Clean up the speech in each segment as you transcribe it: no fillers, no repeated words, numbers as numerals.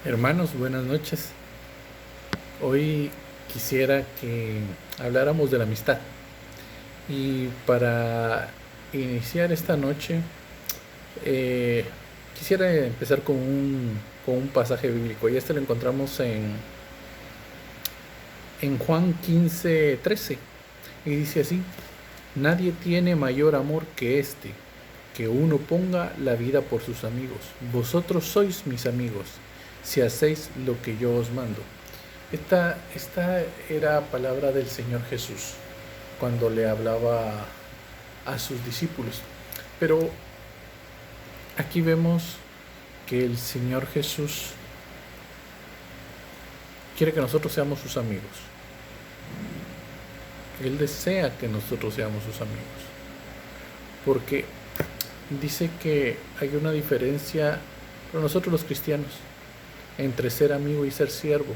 Hermanos, buenas noches. Hoy quisiera que habláramos de la amistad. Y para iniciar esta noche, eh, quisiera empezar con un pasaje bíblico. Y este lo encontramos en Juan 15:13. Y dice así: Nadie tiene mayor amor que este, que uno ponga la vida por sus amigos. Vosotros sois mis amigos, si hacéis lo que yo os mando. Esta era palabra del Señor Jesús cuando le hablaba a sus discípulos. Pero aquí vemos que el Señor Jesús quiere que nosotros seamos sus amigos. Él desea que nosotros seamos sus amigos. Porque dice que hay una diferencia para nosotros los cristianos entre ser amigo y ser siervo.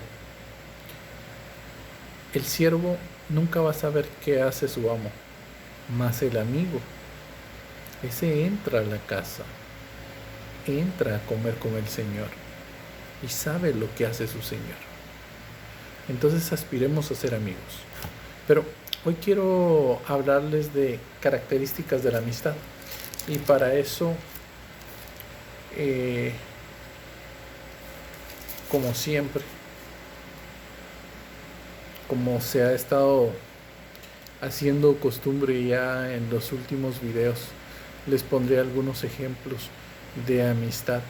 El siervo nunca va a saber qué hace su amo, mas el amigo, ese entra a la casa, entra a comer con el Señor y sabe lo que hace su Señor. Entonces aspiremos a ser amigos. Pero hoy quiero hablarles de características de la amistad. Y para eso, como siempre, como se ha estado haciendo costumbre ya en los últimos videos, les pondré algunos ejemplos de amistad.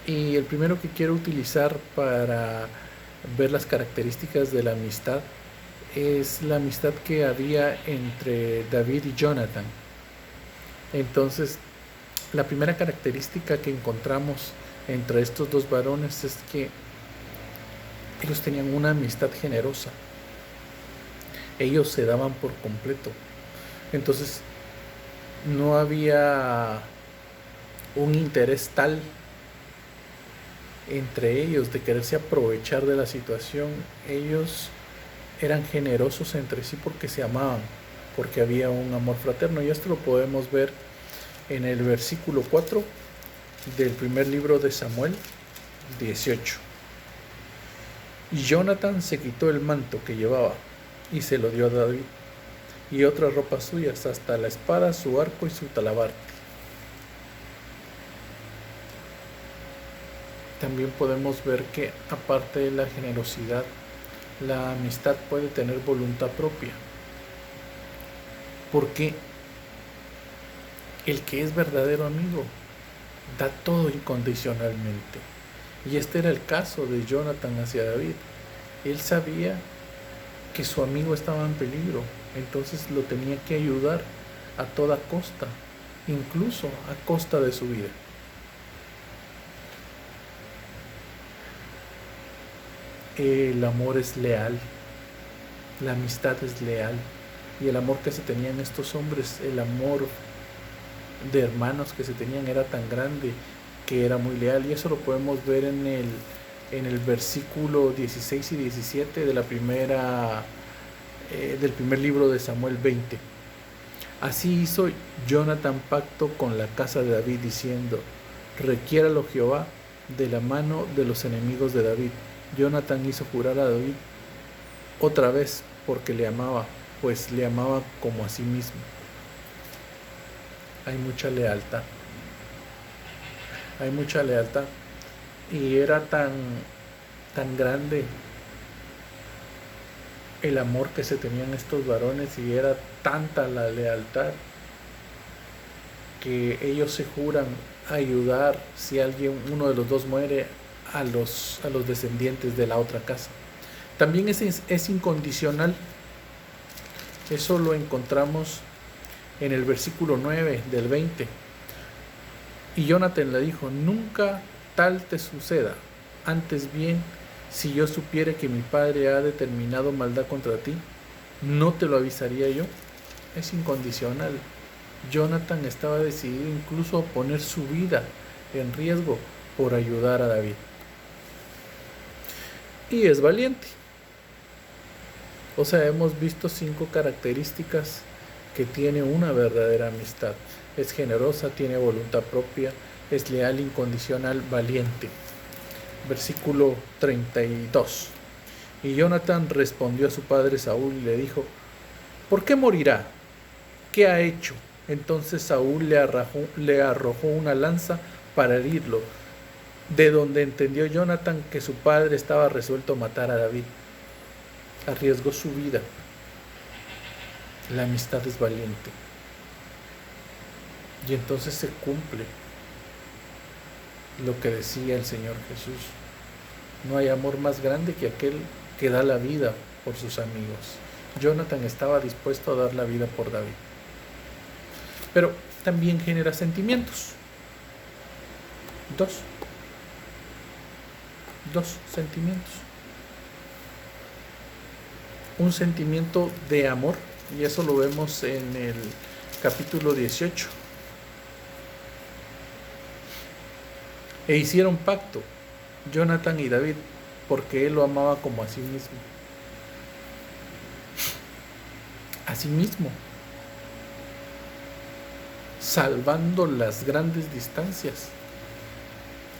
Y el primero que quiero utilizar para ver las características de la amistad es la amistad que había entre David y Jonathan. Entonces, la primera característica que encontramos entre estos dos varones es que ellos tenían una amistad generosa. Ellos se daban por completo. Entonces, no había un interés tal entre ellos de quererse aprovechar de la situación. Ellos eran generosos entre sí porque se amaban, porque había un amor fraterno. Y esto lo podemos ver en el versículo 4 del primer libro de Samuel 18. Y Jonathan se quitó el manto que llevaba y se lo dio a David, y otras ropas suyas, hasta la espada, su arco y su talabarte. También podemos ver que, aparte de la generosidad, la amistad puede tener voluntad propia. Porque el que es verdadero amigo da todo incondicionalmente. Y este era el caso de Jonathan hacia David. Él sabía que su amigo estaba en peligro, entonces lo tenía que ayudar a toda costa, incluso a costa de su vida. El amor es leal, la amistad es leal, y el amor que se tenían estos hombres, el amor de hermanos que se tenían, era tan grande que era muy leal. Y eso lo podemos ver en el versículo 16 y 17 de del primer libro de Samuel 20. Así hizo Jonathan pacto con la casa de David, diciendo: requiéralo Jehová de la mano de los enemigos de David. Jonathan hizo jurar a David otra vez porque le amaba, pues le amaba como a sí mismo. Hay mucha lealtad. Hay mucha lealtad. Y era tan grande el amor que se tenían estos varones, y era tanta la lealtad, que ellos se juran a ayudar, si uno de los dos muere, a los descendientes de la otra casa. También es incondicional. Eso lo encontramos en el versículo 9 del 20. Y Jonathan le dijo: nunca tal te suceda, antes bien, si yo supiera que mi padre ha determinado maldad contra ti, ¿no te lo avisaría yo? Es incondicional. Jonathan estaba decidido incluso a poner su vida en riesgo por ayudar a David. Y es valiente. O sea, hemos visto 5 características que tiene una verdadera amistad. Es generosa, tiene voluntad propia, es leal, incondicional, valiente. Versículo 32. Y Jonatán respondió a su padre Saúl y le dijo: ¿por qué morirá? ¿Qué ha hecho? Entonces Saúl le arrojó una lanza para herirlo, de donde entendió Jonatán que su padre estaba resuelto a matar a David. Arriesgó su vida. La amistad es valiente. Y entonces se cumple lo que decía el Señor Jesús: no hay amor más grande que aquel que da la vida por sus amigos. Jonatán estaba dispuesto a dar la vida por David. Pero también genera sentimientos. Dos sentimientos. Un sentimiento de amor, y eso lo vemos en el capítulo 18. E hicieron pacto, Jonatán y David, porque él lo amaba como a sí mismo. A sí mismo. Salvando las grandes distancias.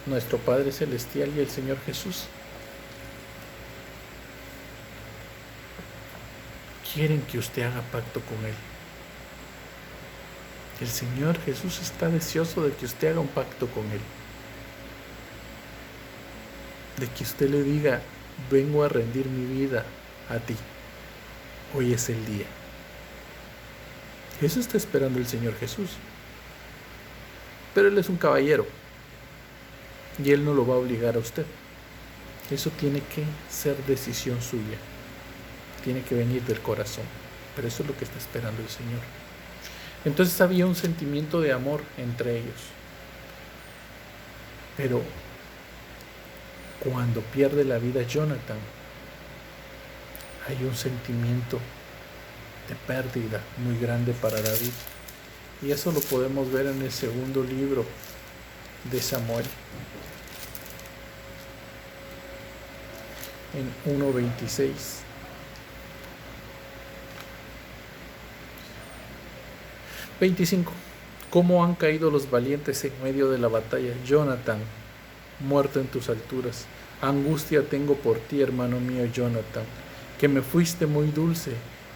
Nuestro Padre Celestial y el Señor Jesús quieren que usted haga pacto con Él. El Señor Jesús está deseoso de que usted haga un pacto con Él. De que usted le diga: vengo a rendir mi vida a ti. Hoy es el día. Eso está esperando el Señor Jesús. Pero Él es un caballero. Y Él no lo va a obligar a usted. Eso tiene que ser decisión suya. Tiene que venir del corazón. Pero eso es lo que está esperando el Señor. Entonces había un sentimiento de amor entre ellos. Pero cuando pierde la vida Jonatán, hay un sentimiento de pérdida muy grande para David. Y eso lo podemos ver en el segundo libro de Samuel, en 1:26. ¿Cómo han caído los valientes en medio de la batalla? Jonatán, muerto en tus alturas. Angustia tengo por ti, hermano mío Jonatán, que me fuiste muy dulce,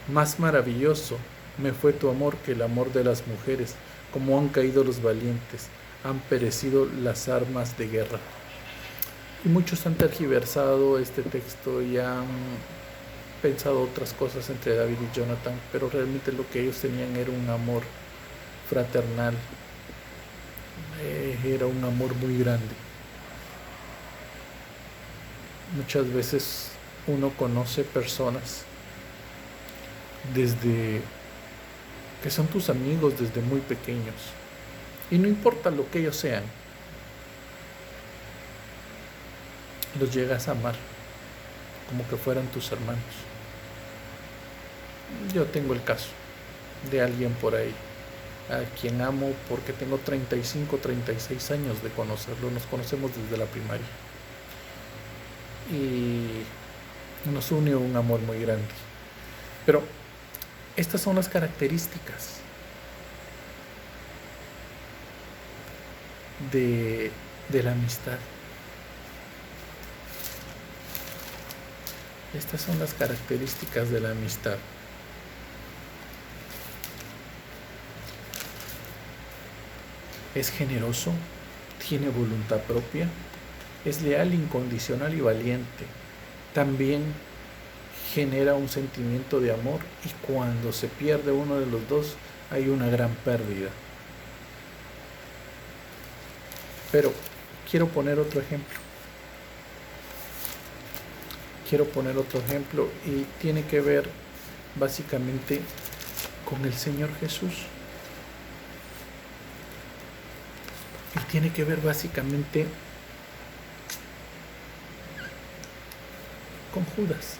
más maravilloso me fue tu amor que el amor de las mujeres. Como han caído los valientes, han perecido las armas de guerra. Y muchos han tergiversado este texto y han pensado otras cosas entre David y Jonatán, pero realmente lo que ellos tenían era un amor fraternal, era un amor muy grande. Muchas veces uno conoce personas desde que son tus amigos desde muy pequeños, y no importa lo que ellos sean, los llegas a amar como que fueran tus hermanos. Yo tengo el caso de alguien por ahí a quien amo porque tengo 35, 36 años de conocerlo. Nos conocemos desde la primaria y nos une un amor muy grande. Pero estas son las características de la amistad. Estas son las características de la amistad. Es generoso, tiene voluntad propia, es leal, incondicional y valiente. También genera un sentimiento de amor, y cuando se pierde uno de los dos hay una gran pérdida. Pero quiero poner otro ejemplo. Y tiene que ver básicamente con el Señor Jesús. Y tiene que ver básicamente con Judas.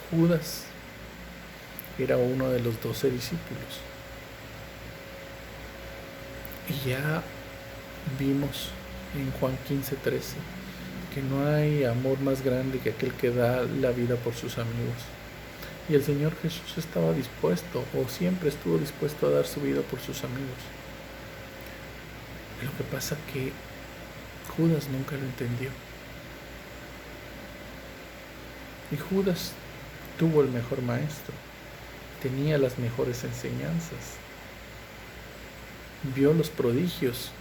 Judas era uno de los 12 discípulos. Y ya vimos en Juan 15:13 que no hay amor más grande que aquel que da la vida por sus amigos. Y el Señor Jesús estaba dispuesto, o siempre estuvo dispuesto, a dar su vida por sus amigos. Lo que pasa que Judas nunca lo entendió. Y Judas tuvo el mejor maestro, tenía las mejores enseñanzas, vio los prodigios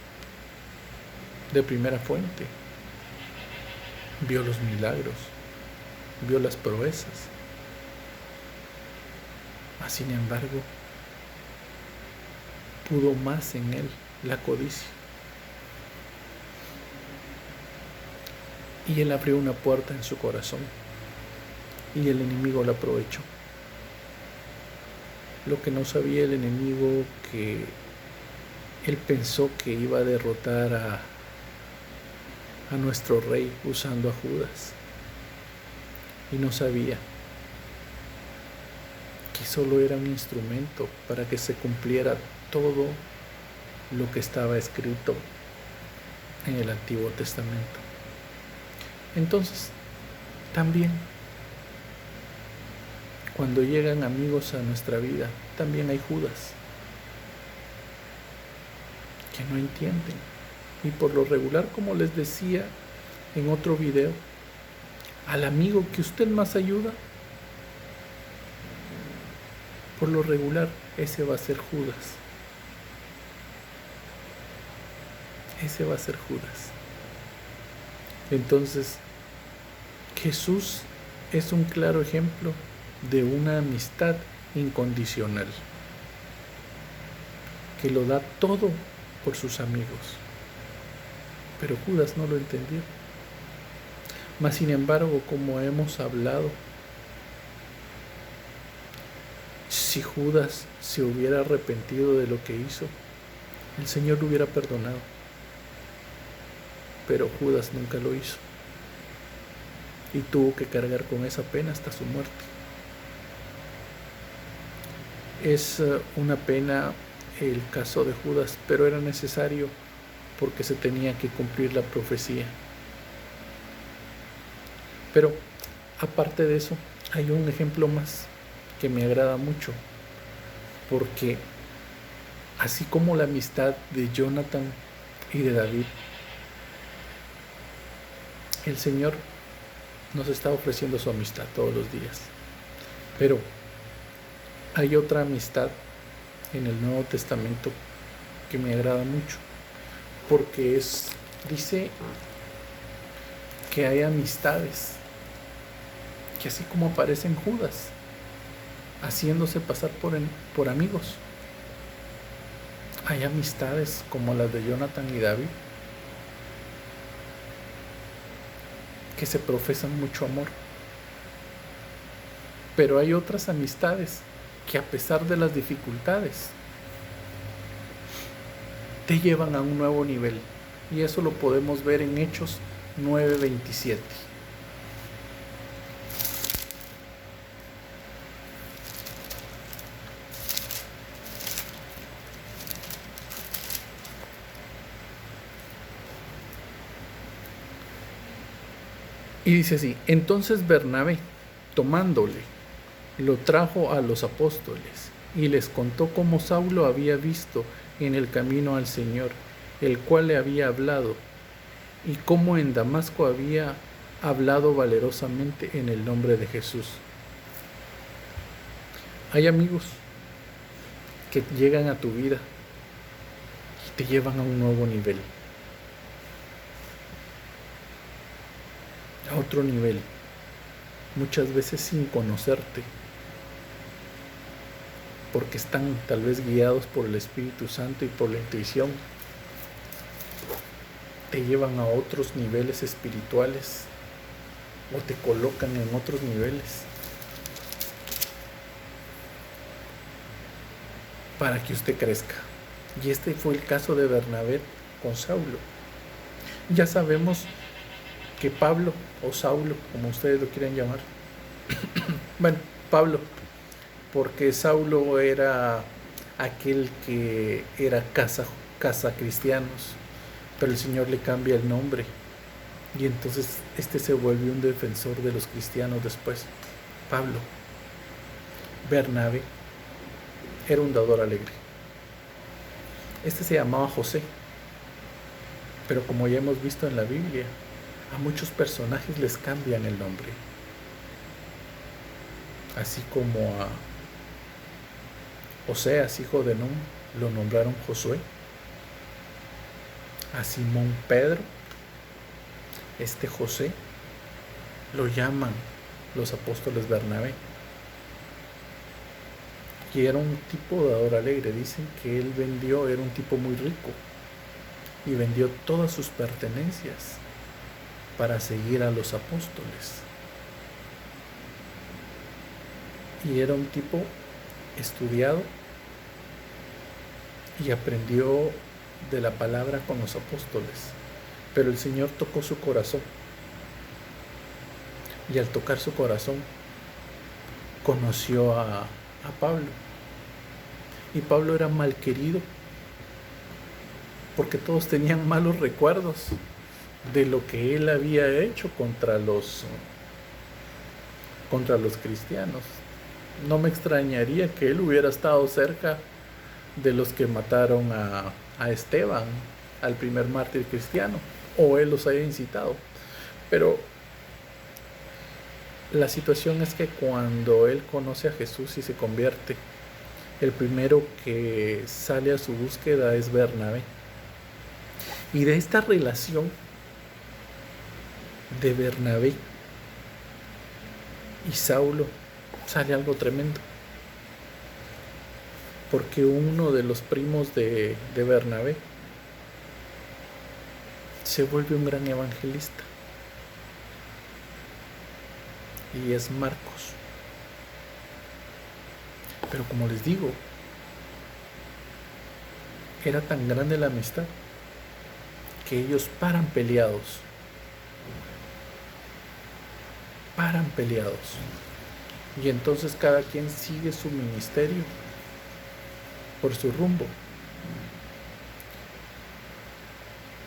de primera fuente, vio los milagros, vio las proezas. Mas sin embargo, pudo más en él la codicia. Y él abrió una puerta en su corazón y el enemigo la aprovechó. Lo que no sabía el enemigo, que él pensó que iba a derrotar a nuestro rey usando a Judas, y no sabía que solo era un instrumento para que se cumpliera todo lo que estaba escrito en el Antiguo Testamento. Entonces, también, cuando llegan amigos a nuestra vida, también hay Judas que no entienden. Y por lo regular, como les decía en otro video, al amigo que usted más ayuda, por lo regular, ese va a ser Judas. Ese va a ser Judas. Entonces, Jesús es un claro ejemplo de una amistad incondicional, que lo da todo por sus amigos. Pero Judas no lo entendió. Mas sin embargo, como hemos hablado, si Judas se hubiera arrepentido de lo que hizo, el Señor lo hubiera perdonado. Pero Judas nunca lo hizo y tuvo que cargar con esa pena hasta su muerte. Es una pena el caso de Judas, pero era necesario porque se tenía que cumplir la profecía. Pero aparte de eso, hay un ejemplo más que me agrada mucho, porque así como la amistad de Jonathan y de David, el Señor nos está ofreciendo su amistad todos los días. Pero hay otra amistad en el Nuevo Testamento que me agrada mucho, porque dice que hay amistades que, así como aparecen Judas haciéndose pasar por amigos, hay amistades como las de Jonathan y David que se profesan mucho amor. Pero hay otras amistades que, a pesar de las dificultades, te llevan a un nuevo nivel. Y eso lo podemos ver en Hechos 9:27. Y dice así: entonces Bernabé, tomándole, lo trajo a los apóstoles y les contó cómo Saulo había visto en el camino al Señor, el cual le había hablado, y cómo en Damasco había hablado valerosamente en el nombre de Jesús. Hay amigos que llegan a tu vida y te llevan a un nuevo nivel, a otro nivel, muchas veces sin conocerte, porque están tal vez guiados por el Espíritu Santo y por la intuición. Te llevan a otros niveles espirituales o te colocan en otros niveles para que usted crezca. Y este fue el caso de Bernabé con Saulo. Ya sabemos que Pablo, o Saulo, como ustedes lo quieran llamar, bueno, Pablo, porque Saulo era aquel que era caza cristianos, pero el Señor le cambia el nombre y entonces se vuelve un defensor de los cristianos después. Pablo. Bernabé era un dador alegre. Se llamaba José, Pero como ya hemos visto en la Biblia, a muchos personajes les cambian el nombre. Así como a Oseas, hijo de Nun, lo nombraron Josué. A Simón Pedro, José, lo llaman los apóstoles Bernabé. Y era un tipo dador alegre. Dicen que él era un tipo muy rico, y vendió todas sus pertenencias para seguir a los apóstoles. Y era un tipo estudiado y aprendió de la palabra con los apóstoles. Pero el Señor tocó su corazón. Y al tocar su corazón, conoció a Pablo. Y Pablo era mal querido, porque todos tenían malos recuerdos de lo que él había hecho contra los cristianos. No me extrañaría que él hubiera estado cerca de los que mataron a Esteban, al primer mártir cristiano, o él los haya incitado. Pero la situación es que cuando él conoce a Jesús y se convierte, el primero que sale a su búsqueda es Bernabé. Y de esta relación de Bernabé y Saulo sale algo tremendo. Porque uno de los primos de Bernabé se vuelve un gran evangelista. Y es Marcos. Pero como les digo, era tan grande la amistad que ellos paran peleados. Y entonces cada quien sigue su ministerio por su rumbo.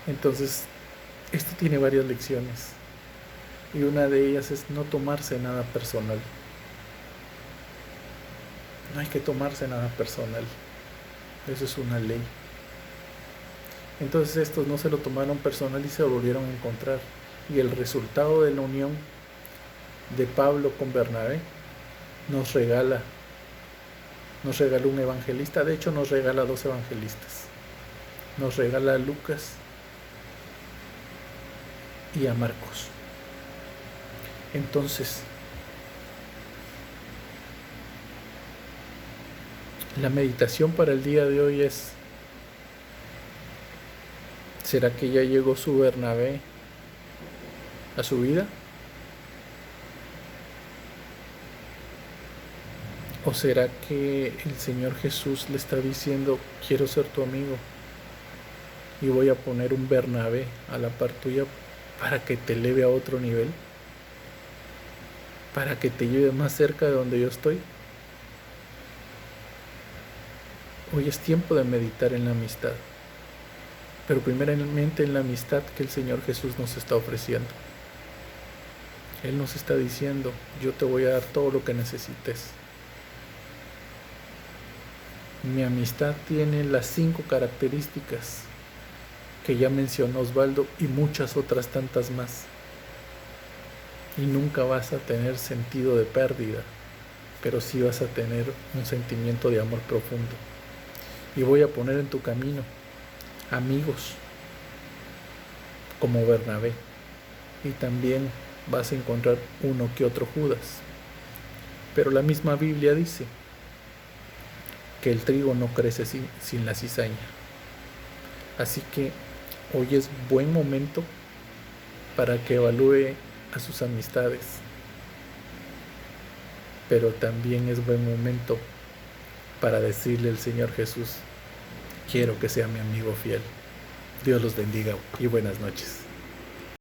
Entonces, esto tiene varias lecciones. Y una de ellas es no tomarse nada personal. No hay que tomarse nada personal. Eso es una ley. Entonces estos no se lo tomaron personal y se volvieron a encontrar. Y el resultado de la unión de Pablo con Bernabé nos regala un evangelista. De hecho, nos regala 2 evangelistas. Nos regala a Lucas y a Marcos. Entonces, la meditación para el día de hoy es: ¿será que ya llegó su Bernabé a su vida? ¿O será que el Señor Jesús le está diciendo: quiero ser tu amigo y voy a poner un Bernabé a la par tuya para que te eleve a otro nivel? ¿Para que te lleve más cerca de donde yo estoy? Hoy es tiempo de meditar en la amistad, pero primeramente en la amistad que el Señor Jesús nos está ofreciendo. Él nos está diciendo: yo te voy a dar todo lo que necesites. Mi amistad tiene las 5 características que ya mencionó Osvaldo y muchas otras tantas más. Y nunca vas a tener sentido de pérdida, pero sí vas a tener un sentimiento de amor profundo. Y voy a poner en tu camino amigos como Bernabé, y también vas a encontrar uno que otro Judas. Pero la misma Biblia dice que el trigo no crece sin la cizaña. Así que hoy es buen momento para que evalúe a sus amistades, pero también es buen momento para decirle al Señor Jesús: quiero que sea mi amigo fiel. Dios los bendiga y buenas noches.